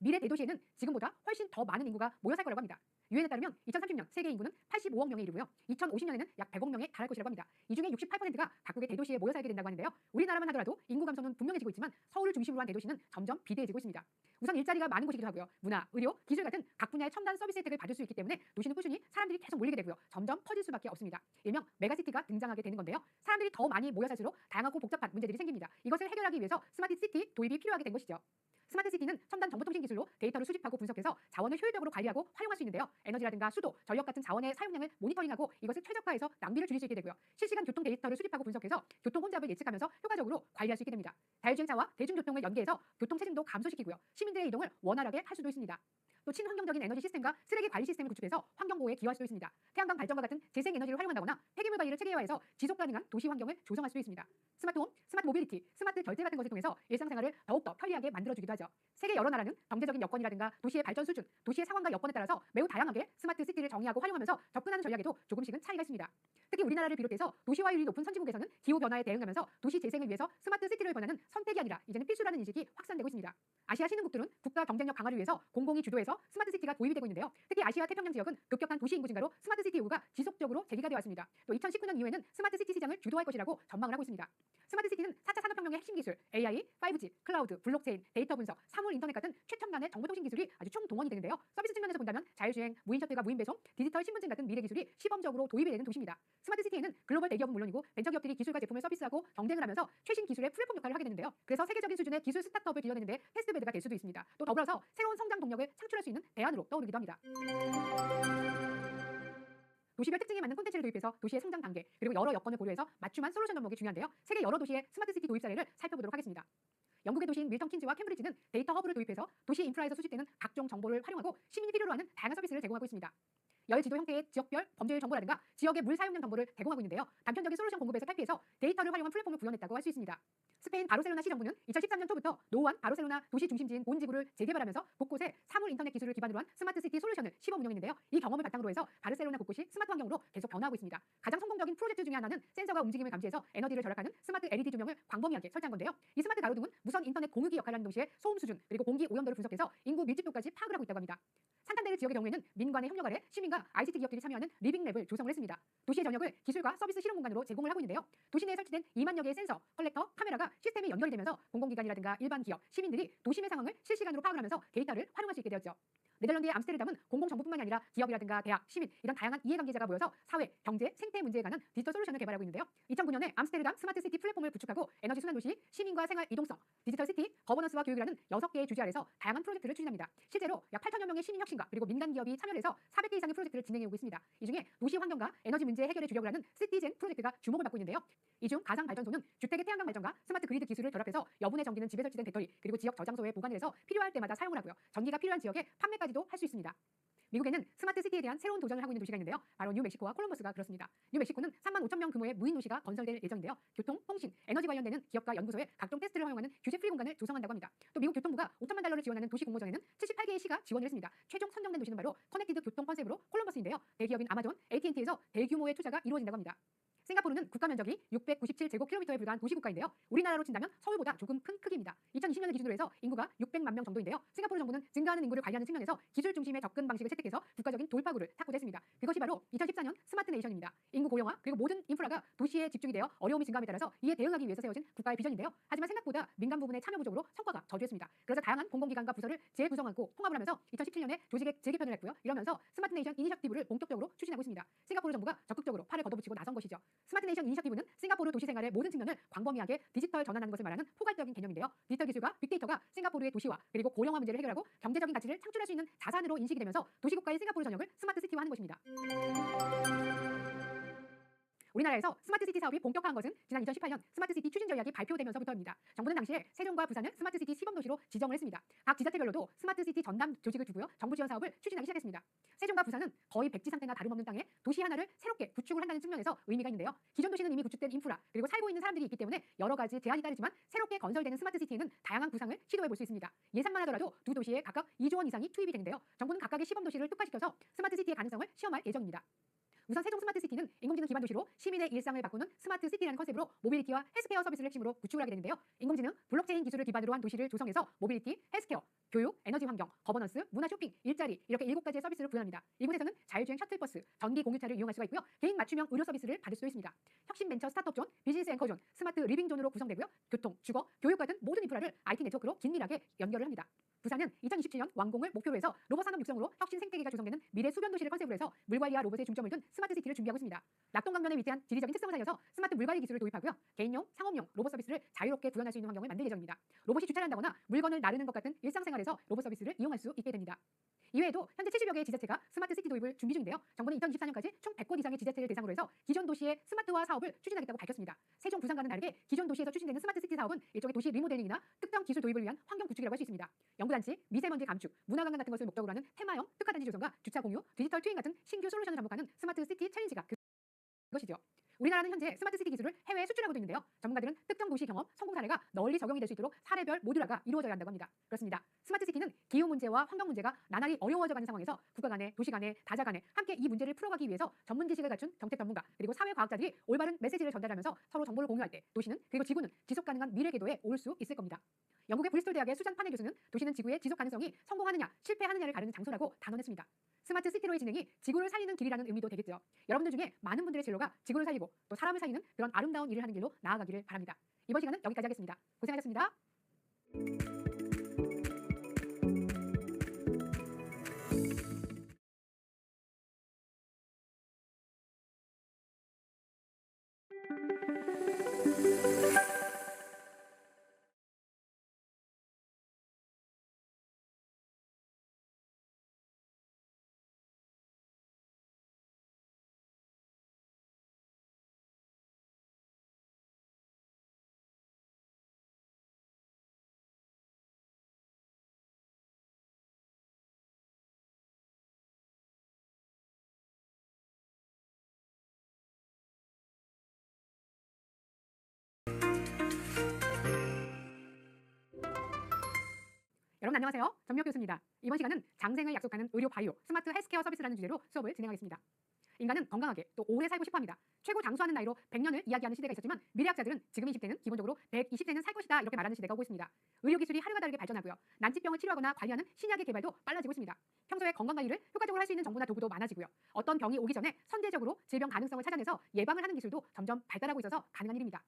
미래 대도시에는 지금보다 훨씬 더 많은 인구가 모여 살 거라고 합니다. 유엔에 따르면 2030년 세계 인구는 85억 명에 이르고요. 2050년에는 약 100억 명에 달할 것이라고 합니다. 이 중에 68%가 각국의 대도시에 모여 살게 된다고 하는데요. 우리나라만 하더라도 인구 감소는 분명해지고 있지만 서울을 중심으로 한 대도시는 점점 비대해지고 있습니다. 우선 일자리가 많은 곳이기도 하고요. 문화, 의료, 기술 같은 각 분야의 첨단 서비스 혜택을 받을 수 있기 때문에 도시는 꾸준히 사람들이 계속 몰리게 되고요. 점점 커질 수밖에 없습니다. 일명 메가시티가 등장하게 되는 건데요. 사람들이 더 많이 모여 살수록 다양하고 복잡한 문제들이 생깁니다. 이것을 해결하기 위해서 스마트 시티 도입이 필요하게 된 것이죠. 스마트 시티는 첨단 정보통신 기술로 데이터를 수집하고 분석해서 자원을 효율적으로 관리하고 활용할 수 있는데요. 에너지라든가 수도, 전력 같은 자원의 사용량을 모니터링하고 이것을 최적화해서 낭비를 줄일 수 있게 되고요. 실시간 교통 데이터를 수집하고 분석해서 교통 혼잡을 예측하면서 효과적으로 관리할 수 있게 됩니다. 자율주행차와 대중교통을 연계해서 교통 체증도 감소시키고요. 시민들의 이동을 원활하게 할 수도 있습니다. 또 친환경적인 에너지 시스템과 쓰레기 관리 시스템을 구축해서 환경보호에 기여할 수도 있습니다. 태양광 발전과 같은 재생에너지를 활용한다거나 폐기물 관리를 체계화해서 지속 가능한 도시 환경을 조성할 수도 있습니다. 스마트홈, 스마트 모빌리티, 스마트 결제 같은 것을 통해서 일상생활을 더욱더 편리하게 만들어주기도 하죠. 세계 여러 나라는 경제적인 여건이라든가 도시의 발전 수준, 도시의 상황과 여건에 따라서 매우 다양하게 스마트 시티를 정의하고 활용하면서 접근하는 전략에도 조금씩은 차이가 있습니다. 특히 우리나라를 비롯해서 도시화율이 높은 선진국에서는 기후변화에 대응하면서 도시 재생을 위해서 스마트 시티를 권하는 선택이 아니라 이제는 필수라는 인식이 확산되고 있습니다. 아시아 신흥국들은 국가 경쟁력 강화를 위해서 공공이 주도해서 스마트 시티가 도입이 되고 있는데요. 특히 아시아 태평양 지역은 급격한 도시 인구 증가로 스마트 시티 요구가 지속적으로 제기가 되어 왔습니다. 또 2019년 이후에는 스마트 시티 시장을 주도할 것이라고 전망을 하고 있습니다. 스마트 시티는 4차 산업혁명의 핵심 기술, AI, 5G, 클라우드, 블록체인, 데이터 분석, 사물 인터넷 같은 최첨단의 정보통신 기술이 아주 총동원이 되는데요. 서비스 측면에서 본다면 자율주행, 무인 셔틀과 무인 배송, 디지털 신분증 같은 미래 기술이 시범적으로 도입이 되는 도시입니다. 스마트 시티에는 글로벌 대기업은 물론이고 벤처기업들이 기술과 제품을 서비스하고 경쟁을 하면서 최신 기술의 플랫폼 역할을 하게 되는데요. 그래서 세계적인 수준의 기술 스타트업을 길러내는데 테스트베드가 될 수도 있습니다. 또 더불어서 새로운 성장 동력을 창출할 수 있는 대안으로 떠오르기도 합니다. 도시별 특징에 맞는 콘텐츠를 도입해서 도시의 성장 단계 그리고 여러 여건을 고려해서 맞춤한 솔루션 접목이 중요한데요. 세계 여러 도시의 스마트 시티 도입 사례를 살펴보도록 하겠습니다. 영국의 도시인 밀턴 킨즈와 캠브리지는 데이터 허브를 도입해서 도시 인프라에서 수집되는 각종 정보를 활용하고 시민이 필요로 하는 다양한 서비스를 제공하고 있습니다. 열 지도 형태의 지역별 범죄율 정보라든가 지역의 물 사용량 정보를 제공하고 있는데요. 단편적인 솔루션 공급에서 탈피해서 데이터를 활용한 플랫폼을 구현했다고 할 수 있습니다. 스페인 바르셀로나 시정부는 2013년 초부터 노후한 바르셀로나 도시 중심지인 온 지구를 재개발하면서 곳곳에 사물 인터넷 기술을 기반으로 한 스마트 시티 솔루션을 시범 운영했는데요. 이 경험을 바탕으로 해서 바르셀로나 곳곳이 스마트 환경으로 계속 변화하고 있습니다. 가장 성공적인 프로젝트 중에 하나는 센서가 움직임을 감지해서 에너지를 절약하는 스마트 LED 조명을 광범위하게 설치한 건데요. 이 스마트 가로등은 무선 인터넷 공유기 역할을 하는 동시에 소음 수준 그리고 공기 오염도를 분석해서 인구 밀집도까지 파악을 하고 있다고 합니다. 산탄데르 지역의 경우에는 민간의 협력 아래 시민과 ICT 기업들이 참여하는 리빙랩을 조성을 했습니다. 도시의 전역을 기술과 서비스 실험 공간으로 제공을 하고 있는데요. 도시 내에 설치된 2만여 개의 센서, 컬렉터, 카메라가 시스템에 연결이 되면서 공공기관이라든가 일반 기업, 시민들이 도심의 상황을 실시간으로 파악을 하면서 데이터를 활용할 수 있게 되었죠. 네덜란드의 암스테르담은 공공정보뿐만이 아니라 기업이라든가 대학, 시민 이런 다양한 이해관계자가 모여서 사회, 경제, 생태 문제에 관한 디지털 솔루션을 개발하고 있는데요. 2009년에 암스테르담 스마트 시티 플랫폼을 구축하고 에너지 순환 도시, 시민과 생활 이동성, 디지털 시티, 거버넌스와 교육이라는 6개의 주제 아래서 다양한 프로젝트를 추진합니다. 실제로 약 8천여 명의 시민 혁신가 그리고 민간 기업이 참여를 해서 400개 이상의 프로젝트를 진행해 오고 있습니다. 이 중에 도시 환경과 에너지 문제 해결에 주력을 하는 시티젠 프로젝트가 주목을 받고 있는데요. 이 중 가상 발전소는 주택의 태양광 발전과 스마트 그리드 기술을 결합해서 여분의 전기는 집에 설치된 배터리 그리고 지역 저장소에 보관을 해서 필요할 때마다 사용을 하고요. 전기가 필요한 지역에 판매까지도 할 수 있습니다. 미국에는 스마트 시티에 대한 새로운 도전을 하고 있는 도시가 있는데요. 바로 뉴멕시코와 콜럼버스가 그렇습니다. 뉴멕시코는 3만 5천 명 규모의 무인 도시가 건설될 예정인데요. 교통, 통신, 에너지 관련되는 기업과 연구소에 각종 테스트를 허용하는 규제 프리 공간을 조성한다고 합니다. 또 미국 교통부가 5천만 달러를 지원하는 도시 공모전에는 78개의 시가 지원을 했습니다. 최종 선정된 도시는 바로 커넥티드 교통 컨셉으로 콜럼버스인데요. 대기업인 아마존, AT&T에서 대규모의 투자가 이루어진다고 합니다. 싱가포르는 국가 면적이 697제곱킬로미터에 불과한 도시국가인데요. 우리나라로 친다면 서울보다 조금 큰 크기입니다. 2020년을 기준으로 해서 인구가 600만 명 정도인데요. 싱가포르 정부는 증가하는 인구를 관리하는 측면에서 기술 중심의 접근 방식을 채택해서 국가적인 돌파구를 탁고자 했습니다. 그것이 바로 2014년 스마트 네이션입니다. 인구 고령화 그리고 모든 인프라가 도시에 집중이 되어 어려움이 증가함에 따라서 이에 대응하기 위해서 세워진 국가의 비전인데요. 하지만 생각보다 민간 부분의 참여 부족으로 성과가 저조했습니다. 그래서 다양한 공공기관과 부서를 재구성하고 통합을 하면서 2017년에 조직의 재개편을 했고요. 이러면서 스마트 네이션 이니셔티브를 본격적으로 추진하고 있습니다. 싱가포르 정부가 적극적으로 팔을 걷어붙이고 나선 것이죠. 스마트 네이션 이니셔티브는 싱가포르 도시 생활의 모든 측면을 광범위하게 디지털 전환하는 것을 말하는 포괄적인 개념인데요. 디지털 기술과 빅데이터가 싱가포르의 도시화 그리고 고령화 문제를 해결하고 경제적인 가치를 창출할 수 있는 자산으로 인식이 되면서 도시국가의 싱가포르 전역을 스마트 시티화하는 것입니다. 우리나라에서 스마트시티 사업이 본격화한 것은 지난 2018년 스마트시티 추진 전략이 발표되면서부터입니다. 정부는 당시에 세종과 부산을 스마트시티 시범도시로 지정을 했습니다. 각 지자체별로도 스마트시티 전담 조직을 두고요. 정부 지원 사업을 추진하기 시작했습니다. 세종과 부산은 거의 백지 상태나 다름없는 땅에 도시 하나를 새롭게 구축을 한다는 측면에서 의미가 있는데요. 기존 도시는 이미 구축된 인프라 그리고 살고 있는 사람들이 있기 때문에 여러 가지 제한이 따르지만 새롭게 건설되는 스마트시티에는 다양한 구상을 시도해 볼 수 있습니다. 예산만 하더라도 두 도시에 각각 2조 원 이상이 투입이 되는데요. 정부는 각각의 시범도시를 특화시켜서 스마트시티의 가능성을 시험할 예정입니다. 우선 세종 스마트시티는 인공지능 기반 도시로 시민의 일상을 바꾸는 스마트시티라는 컨셉으로 모빌리티와 헬스케어 서비스를 핵심으로 구축을 하게 되는데요. 인공지능, 블록체인 기술을 기반으로 한 도시를 조성해서 모빌리티, 헬스케어, 교육, 에너지 환경, 거버넌스, 문화 쇼핑, 일자리 이렇게 7가지의 서비스를 구현합니다. 이곳에서는 자율주행 셔틀버스, 전기 공유차를 이용할 수가 있고요. 개인 맞춤형 의료 서비스를 받을 수도 있습니다. 혁신 벤처 스타트업 존, 비즈니스 앵커 존, 스마트 리빙 존으로 구성되고요. 교통, 주거, 교육 같은 모든 인프라를 IT 네트워크로 긴밀하게 연결을 합니다. 부산은 2027년 완공을 목표로 해서 로봇 산업 육성으로 혁신 생태계가 조성되는 미래 수변 도시를 컨셉으로 해서 물관리와 로봇에 중점을 둔 스마트 시티를 준비하고 있습니다. 낙동강변에 위치한 지리적인 특성을 살려서 스마트 물관리 기술을 도입하고요. 개인용, 상업용 로봇 서비스를 자유롭게 구현할 수 있는 환경을 만들 예정입니다. 로봇이 주차를 한다거나 물건을 나르는 것 같은 일상생활에서 로봇 서비스를 이용할 수 있게 됩니다. 이외에도 현재 70여 개의 지자체가 스마트 시티 도입을 준비 중인데요. 정부는 2024년까지 총 100곳 이상의 지자체를 대상으로 해서 기존 도시의 스마트화 사업을 추진하겠다고 밝혔습니다. 세종, 부산과는 다르게 기존 도시에서 추진되는 스마트 시티 사업은 일종의 도시 리모델링이나 특정 기술 도입을 위한 환경 구축이라고 할 수 있습니다. 연구단지, 미세먼지 감축, 문화관광 같은 것을 목적으로 하는 테마형 특화단지 조성과 주차 공유, 디지털 트윈 같은 신규 솔루션을 접목하는 스마트 시티 챌린지가 그것이죠. 우리나라는 현재 스마트 시티 기술을 해외에 수출하고도 있는데요. 전문가들은 특정 도시 경험, 성공 사례가 널리 적용이 될 수 있도록 사례별 모듈화가 이루어져야 한다고 합니다. 그렇습니다. 스마트 시티는 기후 문제와 환경 문제가 나날이 어려워져가는 상황에서 국가 간에, 도시 간에, 다자 간에 함께 이 문제를 풀어가기 위해서 전문 지식을 갖춘 정책 전문가 그리고 사회 과학자들이 올바른 메시지를 전달하면서 서로 정보를 공유할 때 도시는 그리고 지구는 지속 가능한 미래 궤도에 오를 수 있을 겁니다. 영국의 브리스톨 대학의 수잔 파넬 교수는 도시는 지구의 지속 가능성이 성공하느냐 실패하느냐를 가르는 장소라고 단언했습니다. 스마트 시티로의 진행이 지구를 살리는 길이라는 의미도 되겠죠. 여러분들 중에 많은 분들의 진로가 지구를 살리고 또 사람을 살리는 그런 아름다운 일을 하는 길로 나아가기를 바랍니다. 이번 시간은 여기까지 하겠습니다. 고생하셨습니다. 여러분 안녕하세요. 전미옥 교수입니다. 이번 시간은 장생을 약속하는 의료 바이오 스마트 헬스케어 서비스라는 주제로 수업을 진행하겠습니다. 인간은 건강하게 또 오래 살고 싶어합니다. 최고 장수하는 나이로 100년을 이야기하는 시대가 있었지만 미래학자들은 지금 20대는 기본적으로 120세는 살 것이다 이렇게 말하는 시대가 오고 있습니다. 의료기술이 하루가 다르게 발전하고요. 난치병을 치료하거나 관리하는 신약의 개발도 빨라지고 있습니다. 평소에 건강관리를 효과적으로 할 수 있는 정보나 도구도 많아지고요. 어떤 병이 오기 전에 선제적으로 질병 가능성을 찾아내서 예방을 하는 기술도 점점 발달하고 있어서 가능한 일입니다.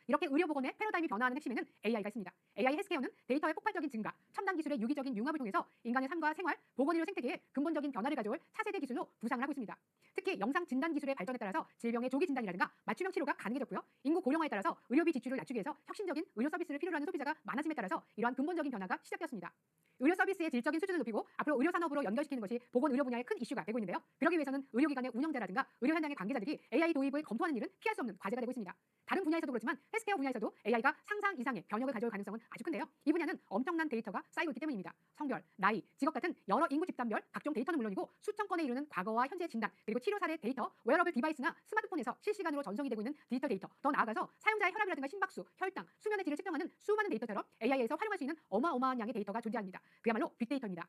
이렇게 의료보건의 패러다임이 변화하는 핵심에는 AI가 있습니다. AI 헬스케어는 데이터의 폭발적인 증가, 첨단 기술의 유기적인 융합을 통해서 인간의 삶과 생활, 보건의료 생태계에 근본적인 변화를 가져올 차세대 기술로 부상을 하고 있습니다. 특히 영상 진단 기술의 발전에 따라서 질병의 조기 진단이라든가 맞춤형 치료가 가능해졌고요. 인구 고령화에 따라서 의료비 지출을 낮추기 위해서 혁신적인 의료 서비스를 필요로 하는 소비자가 많아짐에 따라서 이러한 근본적인 변화가 시작되었습니다. 의료 서비스의 질적인 수준을 높이고 앞으로 의료 산업으로 연결시키는 것이 보건의료 분야의 큰 이슈가 되고 있는데요. 그러기 위해서는 의료기관의 운영자라든가 의료 현장의 관계자들이 AI 도입을 검토하는 일은 피할 수 없는 과제가 되고 있습니다. 다른 분야에서도 그렇지만 헬스케어 분야에서도 AI가 상상 이상의 변혁을 가져올 가능성은 아주 큰데요. 이 분야는 엄청난 데이터가 쌓이고 있기 때문입니다. 성별, 나이, 직업 같은 여러 인구 집단별 각종 데이터는 물론이고 수천 건에 이르는 과거와 현재 진단 그리고 치료 사례 데이터, 웨어러블 디바이스나 스마트폰에서 실시간으로 전송이 되고 있는 디지털 데이터, 더 나아가서 사용자의 혈압이라든가 심박수, 혈당, 수면의 질을 측정하는 수많은 데이터처럼 AI에서 활용할 수 있는 어마어마한 양의 데이터가 존재합니다. 그야말로 빅데이터입니다.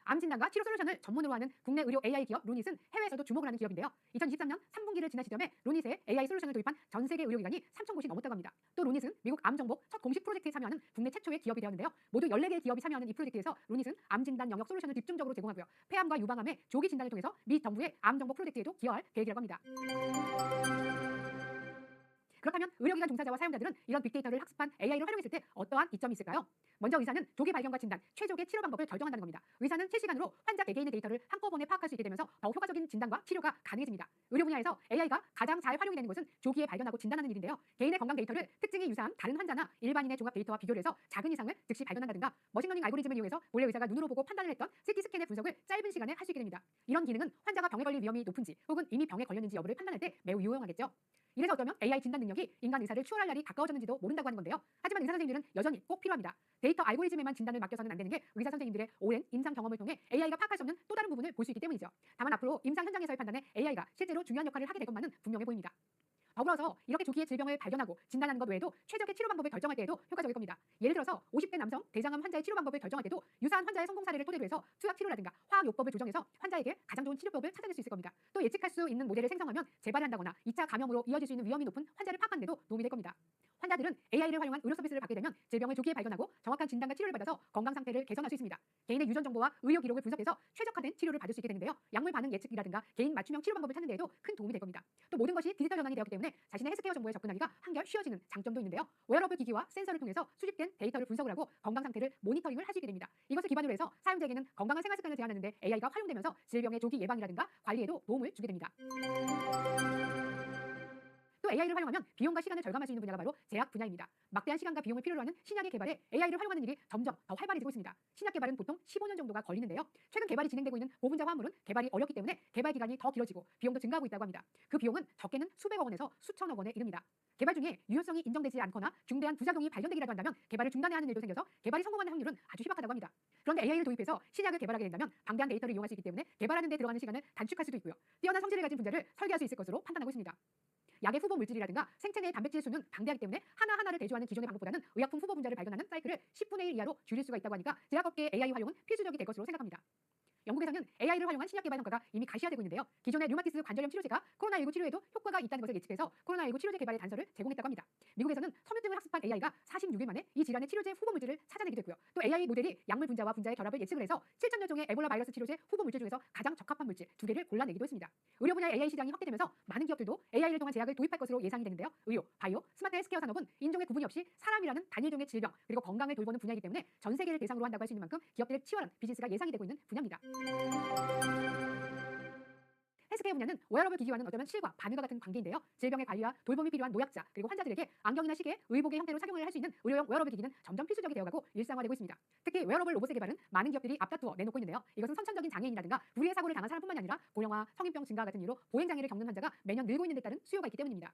암 진단과 치료 솔루션을 전문으로 하는 국내 의료 AI 기업 루닛은 해외에서도 주목을 하는 기업인데요. 2023년 3분기를 지난 시점에 루닛의 AI 솔루션을 도입한 전 세계 의료기관이 3,000곳이 넘었다고 합니다. 또 루닛은 미국 암 정복 첫 공식 프로젝트에 참여하는 국내 최초의 기업이 되었는데요. 모두 14개의 기업이 참여하는 이 프로젝트에서 루닛은 암 진단 영역 솔루션을 집중적으로 제공하고요. 폐암과 유방암의 조기 진단을 통해서 미 정부의 암 정복 프로젝트에도 기여할 계획이라고 합니다. 그렇다면 의료기관 종사자와 사용자들은 이런 빅데이터를 학습한 AI를 활용했을 때 어떠한 이점이 있을까요? 먼저 의사는 조기 발견과 진단, 최적의 치료 방법을 결정한다는 겁니다. 의사는 실시간으로 환자 개개인의 데이터를 한꺼번에 파악할 수 있게 되면서 더욱 효과적인 진단과 치료가 가능해집니다. 의료 분야에서 AI가 가장 잘 활용이 되는 것은 조기에 발견하고 진단하는 일인데요. 개인의 건강 데이터를 특징이 유사한 다른 환자나 일반인의 종합 데이터와 비교를 해서 작은 이상을 즉시 발견한다든가 머신러닝 알고리즘을 이용해서 본래 의사가 눈으로 보고 판단을 했던 CT 스캔의 분석을 짧은 시간에 할 수 있게 됩니다. 이런 기능은 환자가 병에 걸릴 위험이 높은지 혹은 이미 병에 걸렸는지 여부를 판단할 때 매우 유용하겠죠. 이래서 어쩌면 AI 진단 능력이 인간 의사를 추월할 날이 가까워졌는지도 모른다고 하는 건데요. 하지만 의사 선생님들은 여전히 꼭 필요합니다. 데이터 알고리즘에만 진단을 맡겨서는 안 되는 게 의사 선생님들의 오랜 임상 경험을 통해 AI가 파악할 수 없는 또 다른 부분을 볼 수 있기 때문이죠. 다만 앞으로 임상 현장에서의 판단에 AI가 실제로 중요한 역할을 하게 될 것만은 분명해 보입니다. 더불어서 이렇게 조기에 질병을 발견하고 진단하는 것 외에도 최적의 치료 방법을 결정할 때에도 효과적일 겁니다. 예를 들어서 50대 남성 대장암 환자의 치료 방법을 결정할 때도 유사한 환자의 성공 사례를 토대로 해서 투약 치료라든가 화학요법을 조정해서 환자에게 가장 좋은 치료법을 찾아낼 수 있을 겁니다. 또 예측할 수 있는 모델을 생성하면 재발을 한다거나 2차 감염으로 이어질 수 있는 위험이 높은 환자를 파악하는 데도 도움이 될 겁니다. 환자들은 AI를 활용한 의료 서비스를 받게 되면 질병을 조기에 발견하고 정확한 진단과 치료를 받아서 건강 상태를 개선할 수 있습니다. 개인의 유전 정보와 의료 기록을 분석해서 최적화된 치료를 받을 수 있게 되는데요. 약물 반응 예측이라든가 개인 맞춤형 치료 방법을 찾는 데에도 큰 도움이 될 겁니다. 또 모든 것이 디지털 전환이 되었기 때문에 자신의 헬스케어 정보에 접근하기가 한결 쉬워지는 장점도 있는데요. 웨어러블 기기와 센서를 통해서 수집된 데이터를 분석을 하고 건강 상태를 모니터링을 할 수 있게 됩니다. 이것을 기반으로 해서 사용자에게는 건강한 생활 습관을 제한하는 데 AI가 활용되면서 질병의 조기 예방이라든가 관리에도 도움을 주게 됩니다. 또 AI를 활용하면 비용과 시간을 절감할 수 있는 분야가 바로 제약 분야입니다. 막대한 시간과 비용을 필요로 하는 신약의 개발에 AI를 활용하는 일이 점점 더 활발해지고 있습니다. 신약 개발은 보통 15년 정도가 걸리는데요. 최근 개발이 진행되고 있는 고분자 화합물은 개발이 어렵기 때문에 개발 기간이 더 길어지고 비용도 증가하고 있다고 합니다. 그 비용은 적게는 수백억 원에서 수천억 원에 이릅니다. 개발 중에 유효성이 인정되지 않거나 중대한 부작용이 발견되기라도 한다면 개발을 중단해야 하는 일도 생겨서 개발이 성공하는 확률은 아주 희박하다고 합니다. 그런데 AI를 도입해서 신약을 개발하게 된다면 방대한 데이터를 이용할 수 있기 때문에 개발하는 데 들어가는 시간을 단축할 수도 있고요. 뛰어난 성질을 가진 분자를 설계할 수 있을 것으로 판단하고 있습니다. 약의 후보 물질이라든가 생체 내 단백질 수는 방대하기 때문에 하나하나를 대조하는 기존의 방법보다는 의약품 후보 분자를 발견하는 사이클을 10분의 1 이하로 줄일 수가 있다고 하니까 제약업계의 AI 활용은 필수적이 될 것으로 생각합니다. 영국에서는 AI를 활용한 신약 개발 성과가 이미 가시화되고 있는데요. 기존의 류마티스 관절염 치료제가 코로나19 치료에도 효과가 있다는 것을 예측해서 코로나19 치료제 개발의 단서를 제공했다고 합니다. 미국에서는 섬유증을 학습한 AI가 46일 만에 이 질환의 치료제 후보 물질을 찾아내기도 했고요. 또 AI 모델이 약물 분자와 분자의 결합을 예측을 해서 7,000여 종의 에볼라 바이러스 치료제 후보 물질 중에서 가장 적합한 물질 2개를 골라내기도 했습니다. 의료 분야의 AI 시장이 확대되면서 많은 기업들도 AI를 통한 제약을 도입할 것으로 예상이 되는데요. 의료, 바이오, 스마트 헬스케어 산업은 인종의 구분이 없이 사람이라는 단일종의 질병 그리고 건강을 돌보는 분야이기 때문에 전 세계를 대상으로 한다고 할 수 있는 만큼 기업들의 치열한 비즈니스가 예상이 되고 있는 분야입니다. 헬스케어 분야는 웨어러블 기기와는 어쩌면 실과 바늘과 같은 관계인데요. 질병의 관리와 돌봄이 필요한 노약자 그리고 환자들에게 안경이나 시계, 의복의 형태로 착용을 할 수 있는 의료용 웨어러블 기기는 점점 필수적이 되어가고 일상화되고 있습니다. 특히 웨어러블 로봇의 개발은 많은 기업들이 앞다투어 내놓고 있는데요. 이것은 선천적인 장애인이라든가 불의의 사고를 당한 사람뿐만이 아니라 고령화, 성인병 증가 같은 이유로 보행 장애를 겪는 환자가 매년 늘고 있는 데 따른 수요가 있기 때문입니다.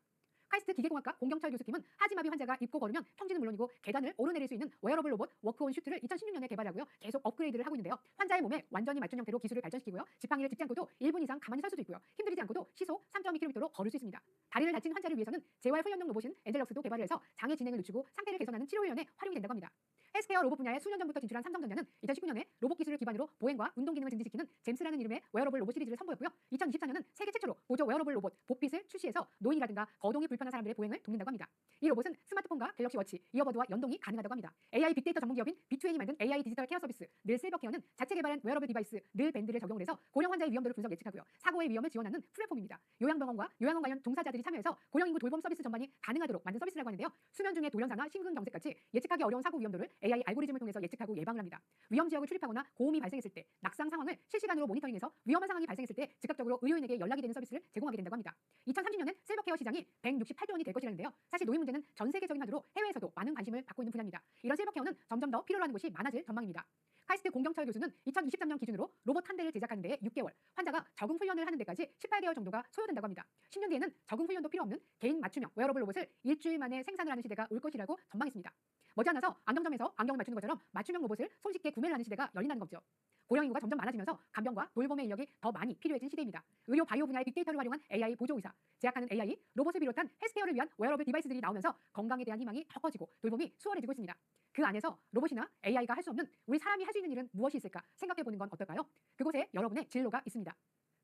카이스트 기계공학과 공경철 교수팀은 하지마비 환자가 입고 걸으면 평지는 물론이고 계단을 오르내릴 수 있는 웨어러블 로봇 워크온 슈트를 2016년에 개발하고요. 계속 업그레이드를 하고 있는데요. 환자의 몸에 완전히 맞춘 형태로 기술을 발전시키고요. 지팡이를 짚지 않고도 1분 이상 가만히 설 수도 있고요. 힘들이지 않고도 시속 3.2km로 걸을 수 있습니다. 다리를 다친 환자를 위해서는 재활 훈련용 로봇인 엔젤럭스도 개발을 해서 장애 진행을 늦추고 상태를 개선하는 치료 훈련에 활용이 된다고 합니다. 헬스케어 로봇 분야에 수년 전부터 진출한 삼성전자는 2019년에 로봇 기술을 기반으로 보행과 운동 기능을 증진시키는 잼스라는 이름의 웨어러블 로봇 시리즈를 선보였고요. 2024년은 세계 최초로 보조 웨어러블 로봇 봇핏을 출시해서 노인이라든가 거동이 불편한 사람들의 보행을 돕는다고 합니다. 이 로봇은 스마트폰과 갤럭시 워치, 이어버드와 연동이 가능하다고 합니다. AI 빅데이터 전문 기업인 B2N이 만든 AI 디지털 케어 서비스 늘 실버케어는 자체 개발한 웨어러블 디바이스 늘 밴드를 적용을 해서 고령 환자의 위험도를 분석 예측하고요. 사고의 위험을 지원하는 플랫폼입니다. 요양병원과 요양원 관련 종사자들이 참여해서 고령 인구 돌봄 서비스 전반이 가능하도록 만든 서비스라고 하는데요. 수면 중에 돌연사나 심근경색같이 예측하기 어려운 사고 위험도를 AI 알고리즘을 통해서 예측하고 예방을 합니다. 위험 지역을 출입하거나 고음이 발생했을 때 낙상 상황을 실시간으로 모니터링해서 위험한 상황이 발생했을 때 즉각적으로 의료인에게 연락이 되는 서비스를 제공하게 된다고 합니다. 2030년엔 실버케어 시장이 168조 원이 될 것이라는데요. 사실 노인 문제는 전 세계적인 화두로 해외에서도 많은 관심을 받고 있는 분야입니다. 이런 실버케어는 점점 더 필요로 하는 곳이 많아질 전망입니다. 카이스트 공경철 교수는 2023년 기준으로 로봇 한 대를 제작하는 데에 6개월, 환자가 적응 훈련을 하는 데까지 18개월 정도가 소요된다고 합니다. 10년 뒤에는 적응 훈련도 필요 없는 개인 맞춤형 웨어러블 로봇을 일주일 만에 생산을 하는 시대가 올 것이라고 전망했습니다. 머지않아서 안경점에서 안경을 맞추는 것처럼 맞춤형 로봇을 손쉽게 구매를 하는 시대가 열린다는 거죠. 고령 인구가 점점 많아지면서 간병과 돌봄의 인력이 더 많이 필요해진 시대입니다. 의료 바이오 분야의 빅데이터를 활용한 AI 보조 의사, 제약하는 AI, 로봇을 비롯한 헬스케어를 위한 웨어러블 디바이스들이 나오면서 건강에 대한 희망이 더 커지고 돌봄이 수월해지고 있습니다. 그 안에서 로봇이나 AI가 할 수 없는 우리 사람이 할 수 있는 일은 무엇이 있을까 생각해보는 건 어떨까요? 그곳에 여러분의 진로가 있습니다.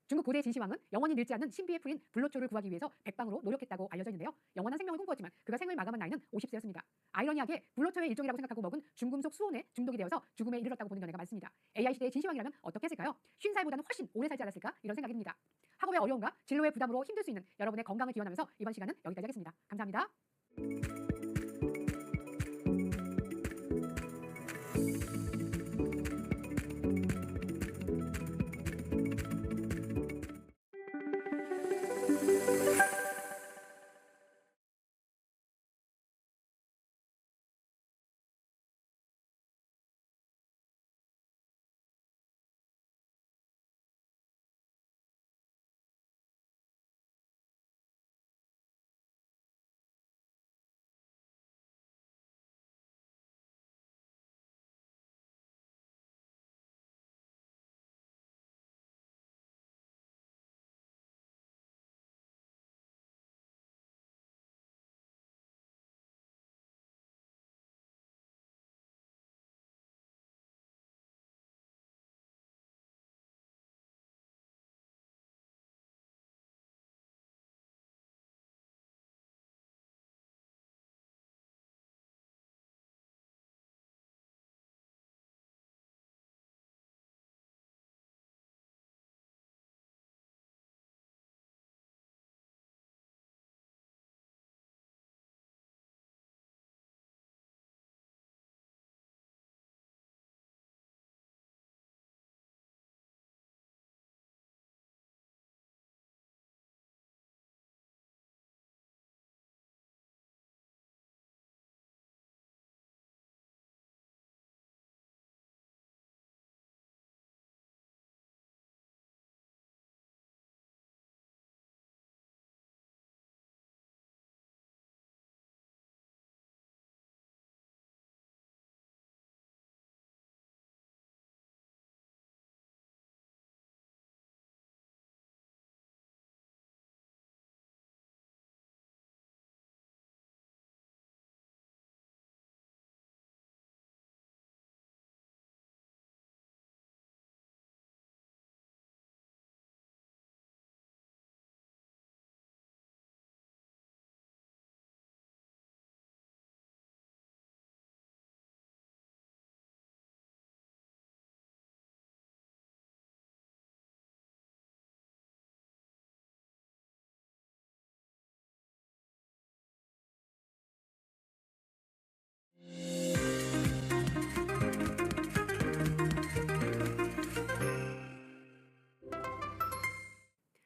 중국 고대 진시황은 영원히 늙지 않는 신비의 풀인 불로초를 구하기 위해서 백방으로 노력했다고 알려져 있는데요. 영원한 생명을 꿈꾸었지만 그가 생을 마감한 나이는 50세였습니다. 아이러니하게 불로초의 일종이라고 생각하고 먹은 중금속 수온에 중독이 되어서 죽음에 이르렀다고 보는 견해가 많습니다. AI 시대의 진시황이라면 어떻게 했을까요? 50살보다는 훨씬 오래 살지 않았을까? 이런 생각이 듭니다. 학업에 처우의 어려움과 진로의 부담으로 힘들 수 있는 여러분의 건강을 기원하면서 이번 시간은 여기까지 하겠습니다. 감사합니다.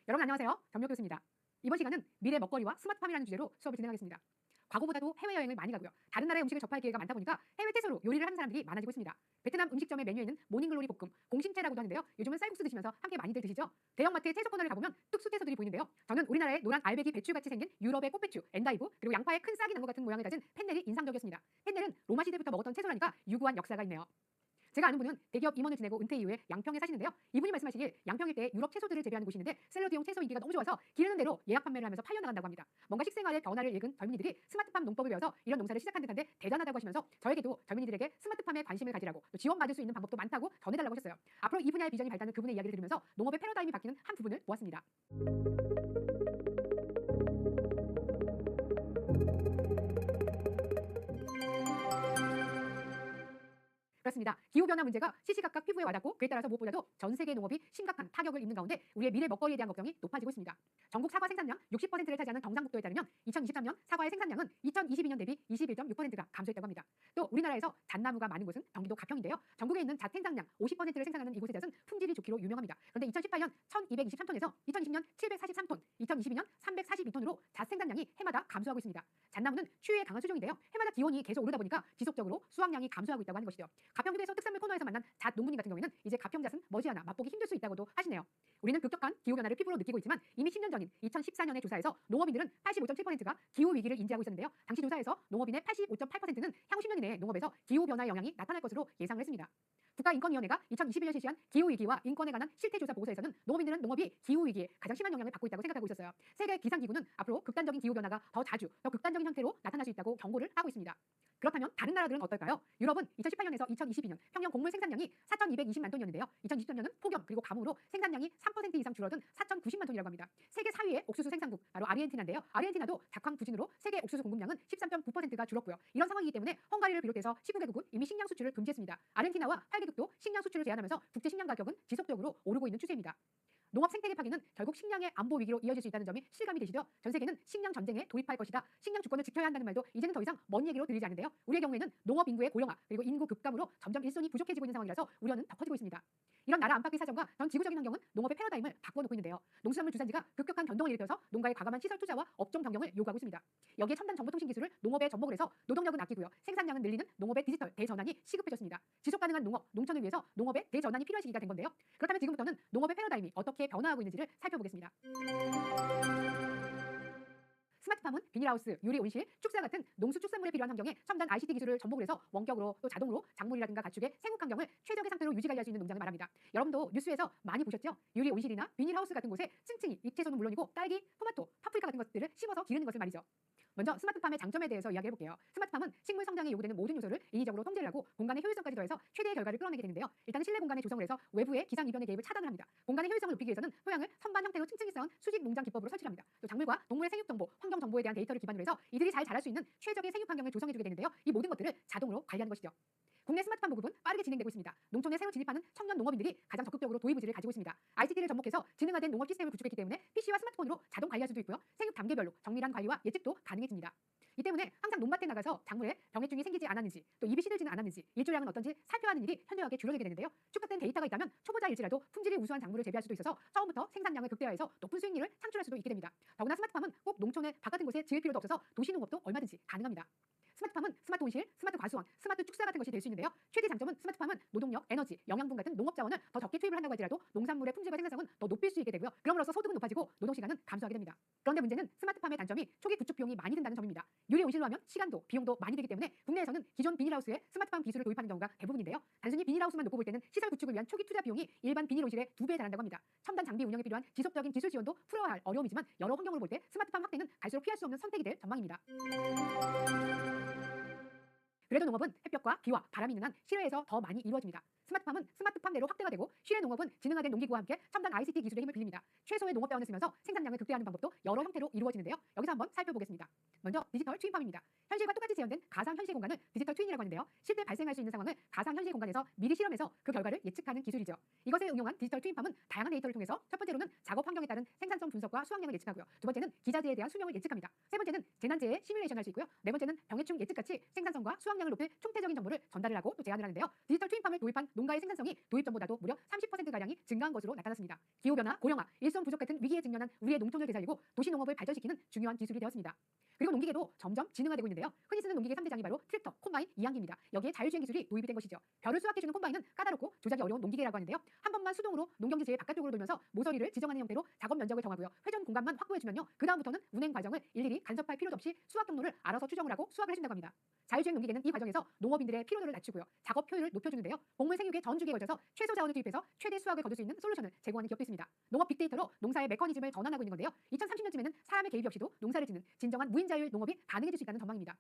여러분 안녕하세요. 전미옥 교수입니다. 이번 시간은 미래 먹거리와 스마트팜이라는 주제로 수업을 진행하겠습니다. 과거보다도 해외여행을 많이 가고요. 다른 나라의 음식을 접할 기회가 많다 보니까 해외 채소로 요리를 하는 사람들이 많아지고 있습니다. 베트남 음식점의 메뉴에는 모닝글로리 볶음, 공심채라고도 하는데요. 요즘은 쌀국수 드시면서 함께 많이들 드시죠? 대형마트의 채소 코너를 가보면 뚝수 채소들이 보이는데요. 저는 우리나라의 노란 알배기 배추같이 생긴 유럽의 꽃배추, 엔다이브, 그리고 양파의 큰 싹이 난 것 같은 모양을 가진 펜넬이 인상적이었습니다. 펜넬은 로마 시대부터 먹었던 채소라니까 유구한 역사가 있네요. 제가 아는 분은 대기업 임원을 지내고 은퇴 이후에 양평에 사시는데요. 이분이 말씀하시길 양평 일대에 유럽 채소들을 재배하는 곳이 있는데 샐러드용 채소 인기가 너무 좋아서 기르는 대로 예약 판매를 하면서 팔려나간다고 합니다. 뭔가 식생활의 변화를 읽은 젊은이들이 스마트팜 농법을 배워서 이런 농사를 시작한 듯한데 대단하다고 하시면서 저에게도 젊은이들에게 스마트팜에 관심을 가지라고 또 지원받을 수 있는 방법도 많다고 전해달라고 하셨어요. 앞으로 이 분야의 비전이 밝다는 그분의 이야기를 들으면서 농업의 패러다임이 바뀌는 한 부분을 보았습니다. 그렇습니다. 기후변화 문제가 시시각각 피부에 와닿고 그에 따라서 무엇보다도 전 세계 농업이 심각한 타격을 입는 가운데 우리의 미래 먹거리에 대한 걱정이 높아지고 있습니다. 전국 사과 생산량 60%를 차지하는 경상북도에 따르면 2023년 사과의 생산량은 2022년 대비 21.6%가 감소했다고 합니다. 또 우리나라에서 잣나무가 많은 곳은 경기도 가평인데요. 전국에 있는 잣 생산량 50%를 생산하는 이곳의 잣은 품질이 좋기로 유명합니다. 그런데 2018년 1223톤에서 2020년 743톤, 2022년 342톤으로 잣 생산량이 해마다 감소하고 있습니다. 잣나무는 추위에 강한 수종인데요. 해마다 기온이 계속 오르다 보니까 지속적으로 수확량이 감소하고 있다고 하는 것이죠. 가평유배에서 특산물 코너에서 만난 잣 농부님 같은 경우에는 이제 가평잣은 머지않아 맛보기 힘들 수 있다고도 하시네요. 우리는 급격한 기후변화를 피부로 느끼고 있지만 이미 10년 전인 2014년의 조사에서 농업인들은 85.7%가 기후위기를 인지하고 있었는데요. 당시 조사에서 농업인의 85.8%는 향후 10년 이내에 농업에서 기후변화의 영향이 나타날 것으로 예상을 했습니다. 국가인권위원회가 2021년 실시한 기후위기와 인권에 관한 실태조사 보고서에서는 농업인들은 농업이 기후위기에 가장 심한 영향을 받고 있다고 생각하고 있었어요. 세계기상기구는 앞으로 극단적인 기후변화가 더 자주, 더 극단적인 형태로 나타날 수 있다고 경고를 하고 있습니다. 그렇다면 다른 나라들은 어떨까요? 유럽은 2018년에서 2022년 평년 곡물 생산량이 4,220만 톤이었는데요. 2020년은 폭염 그리고 가뭄으로 생산량이 3% 이상 줄어든 4,090만 톤이라고 합니다. 세계 4위의 옥수수 생산국 바로 아르헨티나인데요. 아르헨티나도 작황 부진으로 세계 옥수수 공급량은 13.9%가 줄었고요. 이런 상황이기 때문에 헝가리를 비롯해서 19개국은 이미 식량 수출을 금지했습니다. 아르헨티나와 8개국도 식량 수출을 제한하면서 국제 식량 가격은 지속적으로 오르고 있는 추세입니다. 농업 생태계 파괴는 결국 식량의 안보 위기로 이어질 수 있다는 점이 실감이 되시죠? 전 세계는 식량 전쟁에 도입할 것이다. 식량 주권을 지켜야 한다는 말도 이제는 더 이상 먼 얘기로 들리지 않는데요. 우리의 경우에는 농업 인구의 고령화 그리고 인구 급감으로 점점 일손이 부족해지고 있는 상황이라서 우려는 더 커지고 있습니다. 이런 나라 안팎의 사정과 전 지구적인 환경은 농업의 패러다임을 바꿔놓고 있는데요. 농수산물 주산지가 급격한 변동을 일으켜서 농가의 과감한 시설 투자와 업종 변경을 요구하고 있습니다. 여기에 첨단 정보통신 기술을 농업에 접목을 해서 노동력은 아끼고요. 생산량은 늘리는 농업의 디지털 대전환이 시급해졌습니다. 지속 가능한 농업, 농촌을 위해서 농업의 대전환이 필요한 시기가 된 건데요. 그렇다면 지금부터는 농업의 패러다임이 어떻게 변화하고 있는지를 살펴보겠습니다. 스마트팜은 비닐하우스, 유리 온실, 축사 같은 농수축산물에 필요한 환경에 첨단 ICT 기술을 접목을 해서 원격으로 또 자동으로 작물이라든가 가축의 생육 환경을 최적의 상태로 유지 관리할 수 있는 농장을 말합니다. 여러분도 뉴스에서 많이 보셨죠? 유리 온실이나 비닐하우스 같은 곳에 층층이 잎채소는 물론이고 딸기, 토마토, 파프리카 같은 것들을 심어서 기르는 것을 말이죠. 먼저 스마트팜의 장점에 대해서 이야기해볼게요. 스마트팜은 식물 성장에 요구되는 모든 요소를 인위적으로 통제를 하고 공간의 효율성까지 더해서 최대의 결과를 끌어내게 되는데요. 일단 실내 공간에 조성을 해서 외부의 기상 이변의 개입을 차단을 합니다. 공간의 효율성을 높이기 위해서는 토양을 선반 형태로 층층이 쌓은 수직 농장 기법으로 설치를 합니다. 또 작물과 동물의 생육 정보, 환경 정보에 대한 데이터를 기반으로 해서 이들이 잘 자랄 수 있는 최적의 생육 환경을 조성해주게 되는데요. 이 모든 것들을 자동으로 관리하는 것이죠. 국내 스마트팜 보급은 빠르게 진행되고 있습니다. 농촌에 새로 진입하는 청년 농업인들이 가장 적극적으로 도입 의지를 가지고 있습니다. ICT를 접목해서 지능화된 농업 시스템을 구축했기 때문에 PC와 스마트폰으로 자동 관리할 수도 있고요. 생육 단계별로 정밀한 관리와 예측도 가능해집니다. 이 때문에 항상 논밭에 나가서 작물에 병해충이 생기지 않았는지 또 잎이 시들지는 않았는지 일조량은 어떤지 살펴야 하는 일이 현저하게 줄어들게 되는데요. 축적된 데이터가 있다면 초보자일지라도 품질이 우수한 작물을 재배할 수도 있어서 처음부터 생산량을 극대화해서 높은 수익률을 창출할 수도 있게 됩니다. 더구나 스마트팜은 꼭 농촌의 바깥은 곳에 지을 필요도 없어서 도시 농업도 얼마든지 가능합니다. 스마트팜은 스마트 온실, 스마트 과수원, 스마트 축사 같은 것이 될 수 있는데요. 최대 장점은 스마트팜은 노동력, 에너지, 영양분 같은 농업 자원을 더 적게 투입을 한다고 할지라도 농산물의 품질과 생산성은 더 높일 수 있게 되고요. 그럼으로써 소득은 높아지고 노동 시간은 감소하게 됩니다. 그런데 문제는 스마트팜의 단점이 초기 구축 비용이 많이 든다는 점입니다. 유리 온실로 하면 시간도 비용도 많이 들기 때문에 국내에서는 기존 비닐하우스에 스마트팜 기술을 도입하는 경우가 대부분인데요. 단순히 비닐하우스만 놓고 볼 때는 시설 구축을 위한 초기 투자 비용이 일반 비닐 온실의 2배 달한다고 합니다. 첨단 장비 운영에 필요한 지속적인 기술 지원도 풀어야 할 어려움이지만 여러 환경으로 볼 때 스마트팜 확대는 갈수록 피할 수 없는 선택이 될 전망입니다. 그래도 농업은 햇볕과 비와 바람이 있는 한 실외에서 더 많이 이루어집니다. 스마트팜은 스마트팜대로 확대가 되고 실외 농업은 지능화된 농기구와 함께 첨단 ICT 기술의 힘을 빌립니다. 최소의 농업 자원을 쓰면서 생산량을 극대화하는 방법도 여러 형태로 이루어지는데요. 여기서 한번 살펴보겠습니다. 먼저 디지털 트윈팜입니다. 현실과 똑같이 재현된 가상 현실 공간을 디지털 트윈이라고 하는데요. 실제 발생할 수 있는 상황을 가상 현실 공간에서 미리 실험해서 그 결과를 예측하는 기술이죠. 이것을 응용한 디지털 트윈팜은 다양한 데이터를 통해서 첫 번째로는 작업 환경에 따른 생산성 분석과 수확량을 예측하고요. 두 번째는 기자재에 대한 수명을 예측합니다. 세 번째는 재난재해 시뮬레이션을 할 수 있고요. 네 번째는 병해충 예측같이 생산성과 수확량을 높일 총체적인 정보를 전달을 하고 또 제안을 하는데요. 디지털 트윈팜을 도입한 농가의 생산성이 도입 전보다도 무려 30%가량이 증가한 것으로 나타났습니다. 기후변화, 고령화, 일손 부족 같은 위기에 직면한 우리의 농촌을 되살리고 도시 농업을 발전시키는 중요한 기술이 되었습니다. 그리고 농기계도 점점 지능화되고 있는데요. 흔히 쓰는 농기계 3대장이 바로 트랙터, 콤바인, 이항기입니다. 여기에 자율주행 기술이 도입이 된 것이죠. 벼를 수확해주는 콤바인은 까다롭고 조작이 어려운 농기계라고 하는데요. 한 번만 수동으로 농경지 제일 바깥쪽으로 돌면서 모서리를 지정하는 형태로 작업 면적을 정하고요. 회전 공간만 확보해주면요. 그 다음부터는 운행 과정을 일일이 간섭할 필요도 없이 수확 경로를 알아서 추정을 하고 수확을 해준다고 합니다. 자율주행 농기계는 이 과정에서 농업인들의 피로도를 낮추고요. 작업 효율을 높여주는데요. 곡물 생육의 전 주기에 걸쳐서 최소 자원을 투입해서 최대 수확을 거둘 수 있는 솔루션을 제공하는 기업도 있습니다. 농업 빅데이터로 농사의 메커니즘을 전환하고 있는 건데요. 2030년쯤에는 사람의 개입이 없이도 농사를 짓는 진정한 무인자율 농업이 가능해질 수 있다는 전망입니다.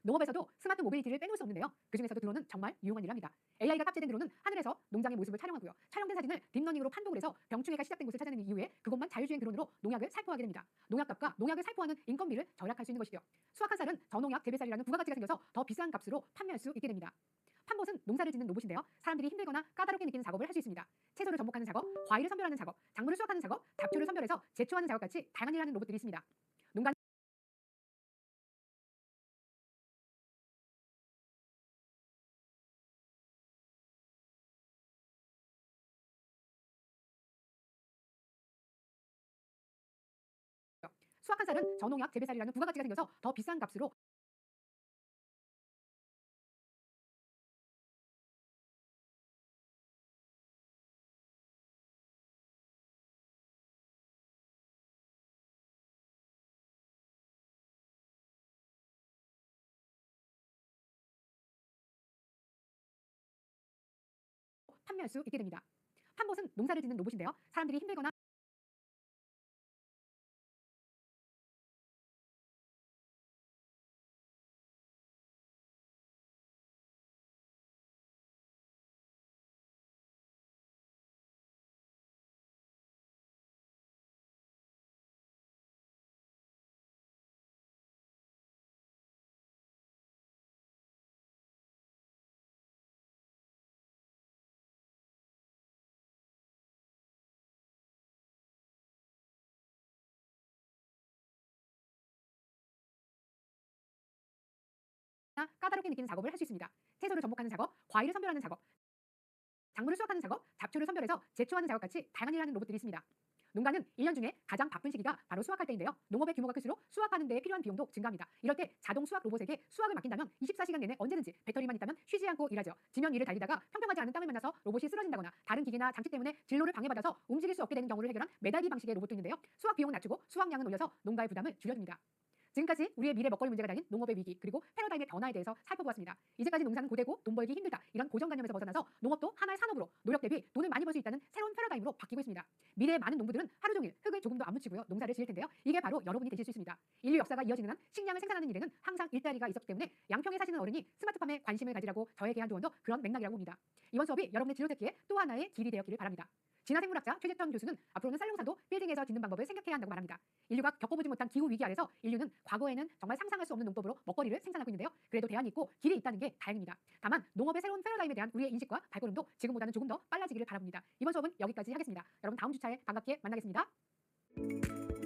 농업에서도 스마트 모빌리티를 빼놓을 수 없는데요. 그중에서도 드론은 정말 유용한 일을 합니다. AI가 탑재된 드론은 하늘에서 농장의 모습을 촬영하고요. 촬영된 사진을 딥러닝으로 판독을 해서 병충해가 시작된 곳을 찾아내는 이후에 그곳만 자율주행 드론으로 농약을 살포하게 됩니다. 농약값과 농약을 살포하는 인건비를 절약할 수 있는 것이죠. 수확한 쌀은 저농약 재배쌀이라는 부가가치가 생겨서 더 비싼 값으로 판매할 수 있게 됩니다. 팜봇은 농사를 짓는 로봇인데요. 사람들이 힘들거나 까다롭게 느끼는 작업을 할 수 있습니다. 채소를 접목하는 작업, 과일을 선별하는 작업, 작물을 수확하는 작업, 잡초를 선별해서 제초하는 작업 같이 다양한 일을 하는 로봇들이 있습니다. 농가 수확한 쌀은 저농약 재배쌀이라는 부가가치가 생겨서 더 비싼 값으로 판매할 수 있게 됩니다. 팜봇은 농사를 짓는 로봇인데요. 사람들이 힘들거나 까다롭게 느끼는 작업을 할 수 있습니다. 채소를 접목하는 작업, 과일을 선별하는 작업, 작물을 수확하는 작업, 잡초를 선별해서 제초하는 작업 같이 다양한 일을 하는 로봇들이 있습니다. 농가는 1년 중에 가장 바쁜 시기가 바로 수확할 때인데요. 농업의 규모가 클수록 수확하는 데 필요한 비용도 증가합니다. 이럴 때 자동 수확 로봇에게 수확을 맡긴다면 24시간 내내 언제든지 배터리만 있다면 쉬지 않고 일하죠. 지면 위를 달리다가 평평하지 않은 땅을 만나서 로봇이 쓰러진다거나 다른 기계나 장치 때문에 진로를 방해받아서 움직일 수 없게 되는 경우를 해결한 매달기 방식의 로봇도 있는데요. 수확 비용을 낮추고 수확량을 올려서 농가의 부담을 줄여줍니다. 지금까지 우리의 미래 먹거리 문제가 달린 농업의 위기 그리고 패러다임의 변화에 대해서 살펴보았습니다. 이제까지 농사는 고되고 돈 벌기 힘들다 이런 고정관념에서 벗어나서 농업도 하나의 산업으로 노력 대비 돈을 많이 벌 수 있다는 새로운 패러다임으로 바뀌고 있습니다. 미래의 많은 농부들은 하루 종일 흙을 조금도 안 묻히고요 농사를 지을 텐데요. 이게 바로 여러분이 되실 수 있습니다. 인류 역사가 이어지는 한 식량을 생산하는 일에는 항상 일자리가 있었기 때문에 양평에 사시는 어른이 스마트팜에 관심을 가지라고 저에게 한 조언도 그런 맥락이라고 봅니다. 이번 수업이 여러분의 진로 찾기에 또 하나의 길이 되었기를 바랍니다. 진화생물학자 최재턴 교수는 앞으로는 쌀농사도 빌딩에서 짓는 방법을 생각해야 한다고 말합니다. 인류가 겪어보지 못한 기후 위기 아래서 인류는 과거에는 정말 상상할 수 없는 농법으로 먹거리를 생산하고 있는데요. 그래도 대안이 있고 길이 있다는 게 다행입니다. 다만 농업의 새로운 패러다임에 대한 우리의 인식과 발걸음도 지금보다는 조금 더 빨라지기를 바랍니다. 이번 수업은 여기까지 하겠습니다. 여러분 다음 주차에 반갑게 만나겠습니다.